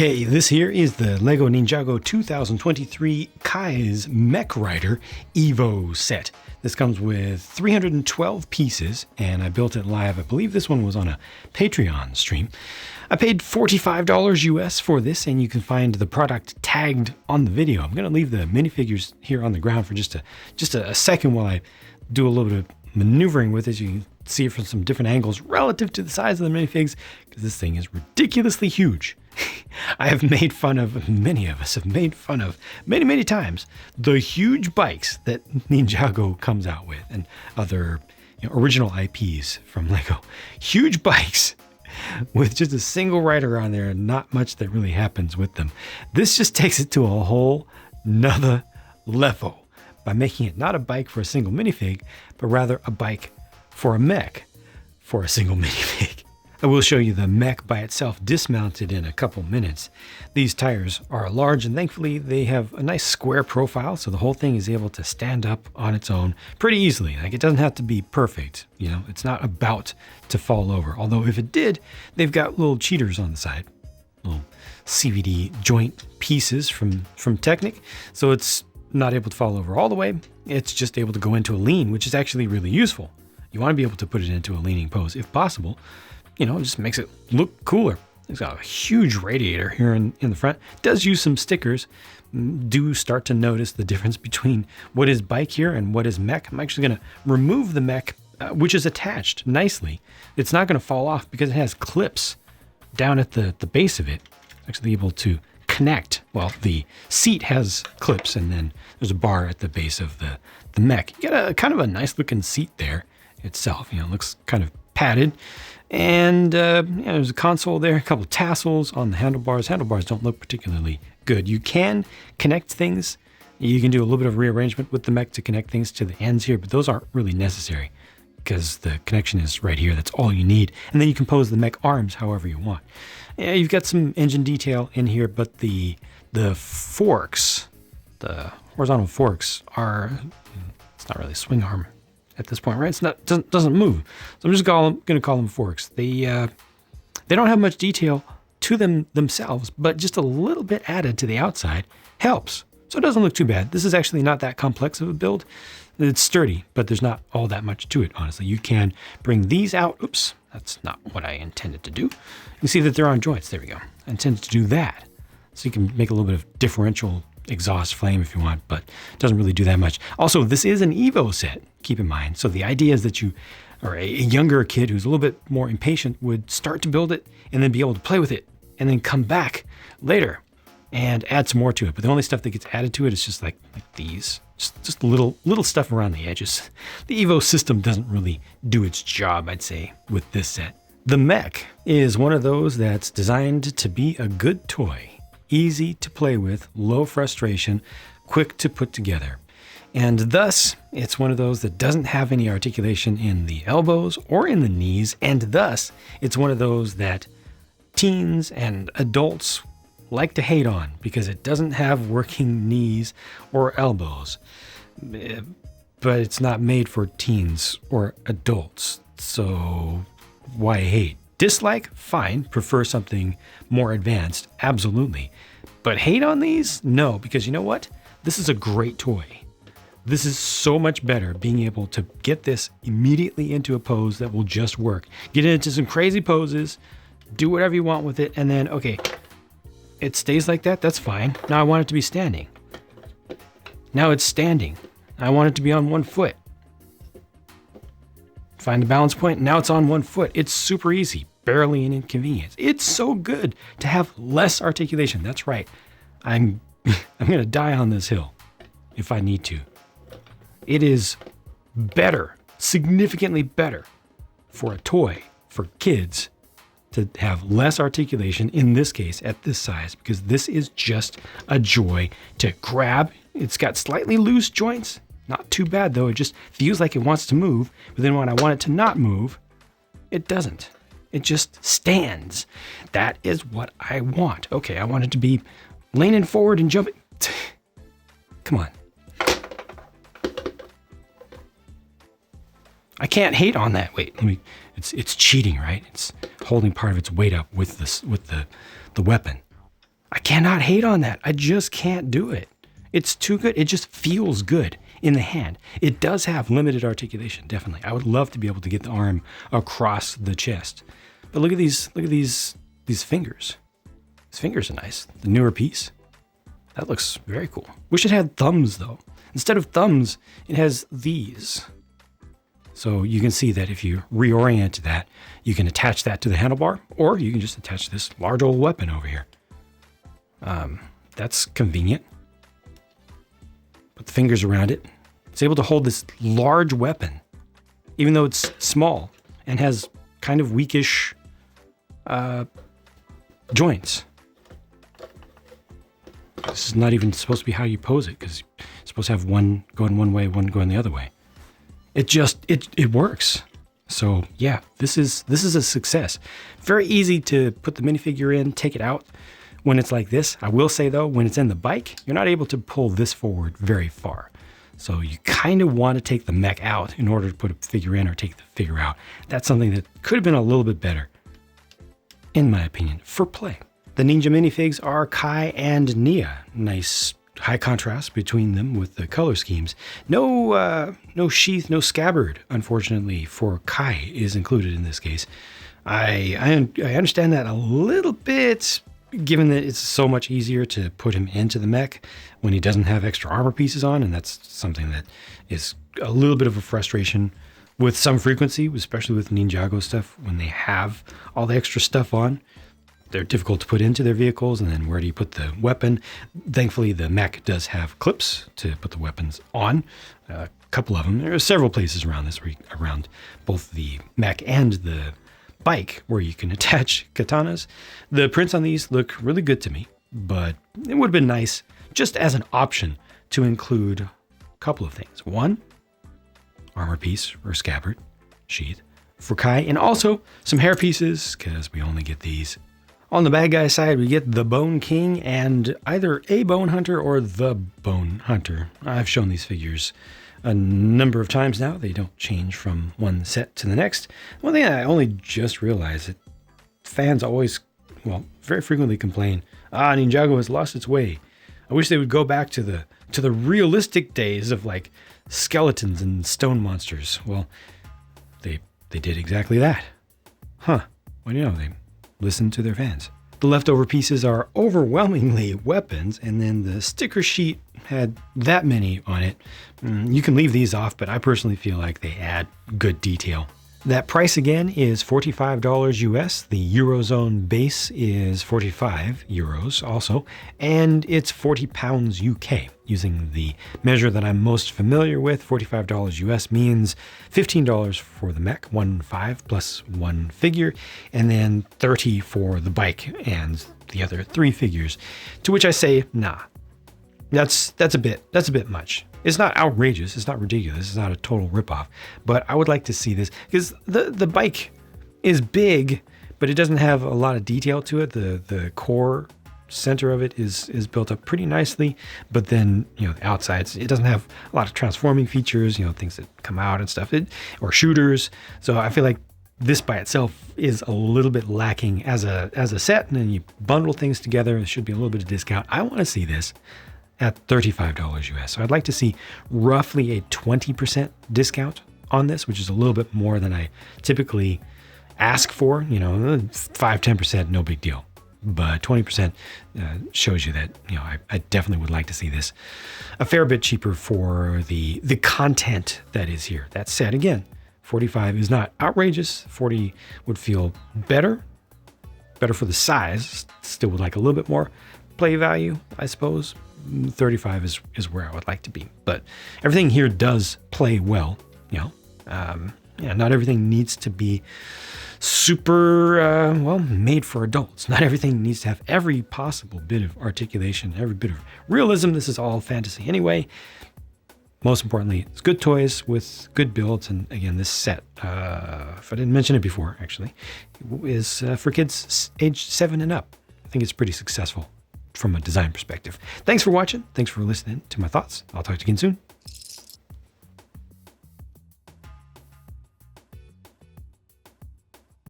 Okay, this here is the LEGO Ninjago 2023 Kai's Mech Rider Evo set. This comes with 312 pieces, and I built it live. I believe this one was on a Patreon stream. I paid $45 US for this, and you can find the product tagged on the video. I'm going to leave the minifigures here on the ground for just a second while I do a little bit of maneuvering with it. You can see it from some different angles relative to the size of the minifigs, because this thing is ridiculously huge. I have made fun of, many of us have made fun of many times, the huge bikes that Ninjago comes out with and other original IPs from LEGO. Huge bikes with just a single rider on there and not much that really happens with them. This just takes it to a whole nother level by making it not a bike for a single minifig, but rather a bike for a mech for a single minifig. I will show you the mech by itself dismounted in a couple minutes. These tires are large, and thankfully they have a nice square profile, so the whole thing is able to stand up on its own pretty easily. Like, it doesn't have to be perfect, it's not about to fall over. Although if it did, they've got little cheaters on the side, little CVD joint pieces from Technic, so it's not able to fall over all the way. It's just able to go into a lean, which is actually really useful. You want to be able to put it into a leaning pose if possible. It just makes it look cooler. It's got a huge radiator here in the front. It does use some stickers. Do start to notice the difference between what is bike here and what is mech. I'm actually going to remove the mech, which is attached nicely. It's not going to fall off because it has clips down at the base of it. Actually able to connect. Well, the seat has clips, and then there's a bar at the base of the mech. You got a kind of a nice looking seat there itself. It looks kind of padded. And there's a console there, a couple of tassels on the handlebars. Handlebars don't look particularly good. You can connect things. You can do a little bit of rearrangement with the mech to connect things to the ends here, but those aren't really necessary because the connection is right here. That's all you need. And then you can pose the mech arms however you want. Yeah, you've got some engine detail in here, but the forks, the horizontal forks are, it's not really a swing arm at this point, right? It doesn't move. So I'm just going to call them forks. They don't have much detail to them themselves, but just a little bit added to the outside helps. So it doesn't look too bad. This is actually not that complex of a build. It's sturdy, but there's not all that much to it, honestly. You can bring these out. Oops, that's not what I intended to do. You can see that they're on joints. There we go. I intended to do that. So you can make a little bit of differential exhaust flame if you want, but it doesn't really do that much. Also, this is an Evo set, keep in mind. So the idea is that you, or a younger kid who's a little bit more impatient, would start to build it and then be able to play with it and then come back later and add some more to it. But the only stuff that gets added to it is just like these, just little stuff around the edges. The Evo system doesn't really do its job, I'd say, with this set. The mech is one of those that's designed to be a good toy. Easy to play with, low frustration, quick to put together. And thus, it's one of those that doesn't have any articulation in the elbows or in the knees, and thus, it's one of those that teens and adults like to hate on because it doesn't have working knees or elbows. But it's not made for teens or adults, so why hate? Dislike? Fine. Prefer something more advanced? Absolutely. But hate on these? No, because you know what? This is a great toy. This is so much better being able to get this immediately into a pose that will just work. Get it into some crazy poses, do whatever you want with it, and then, okay, it stays like that, that's fine. Now I want it to be standing. Now it's standing. I want it to be on one foot. Find the balance point, now it's on one foot. It's super easy, barely an inconvenience. It's so good to have less articulation. That's right. I'm gonna die on this hill if I need to. It is better, significantly better for a toy, for kids, to have less articulation, in this case, at this size, because this is just a joy to grab. It's got slightly loose joints. Not too bad though, it just feels like it wants to move, but then when I want it to not move, it doesn't. It just stands. That is what I want. Okay, I want it to be leaning forward and jumping. Come on. I can't hate on that. Wait, it's cheating, right? It's holding part of its weight up with the weapon. cannot hate on that. I just can't do it. It's too good. It just feels good in the hand. It does have limited articulation, definitely. I would love to be able to get the arm across the chest. But look at these fingers. These fingers are nice. The newer piece. That looks very cool. Wish it had thumbs though. Instead of thumbs, it has these. So you can see that if you reorient that, you can attach that to the handlebar, or you can just attach this large old weapon over here. That's convenient. Put the fingers around it. It's able to hold this large weapon, even though it's small and has kind of weakish joints. This is not even supposed to be how you pose it, because you're supposed to have one going one way, one going the other way. It works. So yeah, this is a success. Very easy to put the minifigure in, take it out when it's like this. I will say though, when it's in the bike, you're not able to pull this forward very far. So you kind of want to take the mech out in order to put a figure in or take the figure out. That's something that could have been a little bit better, in my opinion, for play. The Ninja minifigs are Kai and Nia. Nice high contrast between them with the color schemes. No sheath, no scabbard, unfortunately, for Kai is included in this case. I understand that a little bit, given that it's so much easier to put him into the mech when he doesn't have extra armor pieces on, and that's something that is a little bit of a frustration with some frequency, especially with Ninjago stuff. When they have all the extra stuff on, they're difficult to put into their vehicles, and then where do you put the weapon? Thankfully, the mech does have clips to put the weapons on. A couple of them. There are several places around this, around both the mech and the bike, where you can attach katanas. The prints on these look really good to me, but it would have been nice just as an option to include a couple of things. One, armor piece or scabbard, sheath for Kai, and also some hair pieces, because we only get these. On the bad guy side, we get the Bone King and either a Bone Hunter or the Bone Hunter. I've shown these figures a number of times now. They don't change from one set to the next. One thing I only just realized that fans always, well, very frequently complain, Ninjago has lost its way. I wish they would go back to the realistic days of like skeletons and stone monsters. Well, they did exactly that. Huh. Well, you know, they listen to their fans. The leftover pieces are overwhelmingly weapons, and then the sticker sheet had that many on it. You can leave these off, but I personally feel like they add good detail. That price again is $45 US. The Eurozone base is 45 euros also, and it's 40 pounds UK. Using the measure that I'm most familiar with, $45 US means $15 for the mech, 15 plus one figure, and then 30 for the bike and the other 3 figures. To which I say, nah, that's a bit much. It's not outrageous, it's not ridiculous, it's not a total ripoff, but I would like to see this, because the bike is big, but it doesn't have a lot of detail to it. The core center of it is built up pretty nicely, but then, you know, the outsides, it doesn't have a lot of transforming features, you know, things that come out and stuff, or shooters. So I feel like this by itself is a little bit lacking as a set, and then you bundle things together, there should be a little bit of discount. I want to see this at $35 US. So I'd like to see roughly a 20% discount on this, which is a little bit more than I typically ask for. You know, 5-10%, no big deal. But 20% shows you that, you know, I definitely would like to see this a fair bit cheaper for the content that is here. That said, again, 45 is not outrageous. 40 would feel better for the size. Still would like a little bit more play value, I suppose. 35 is where I would like to be, but everything here does play well. You know, yeah, not everything needs to be super well made for adults. Not everything needs to have every possible bit of articulation, every bit of realism. This is all fantasy anyway. Most importantly, it's good toys with good builds, and again, this set, if I didn't mention it before, actually, is for kids age 7 and up. I think it's pretty successful from a design perspective. Thanks for watching. Thanks for listening to my thoughts. I'll talk to you again soon.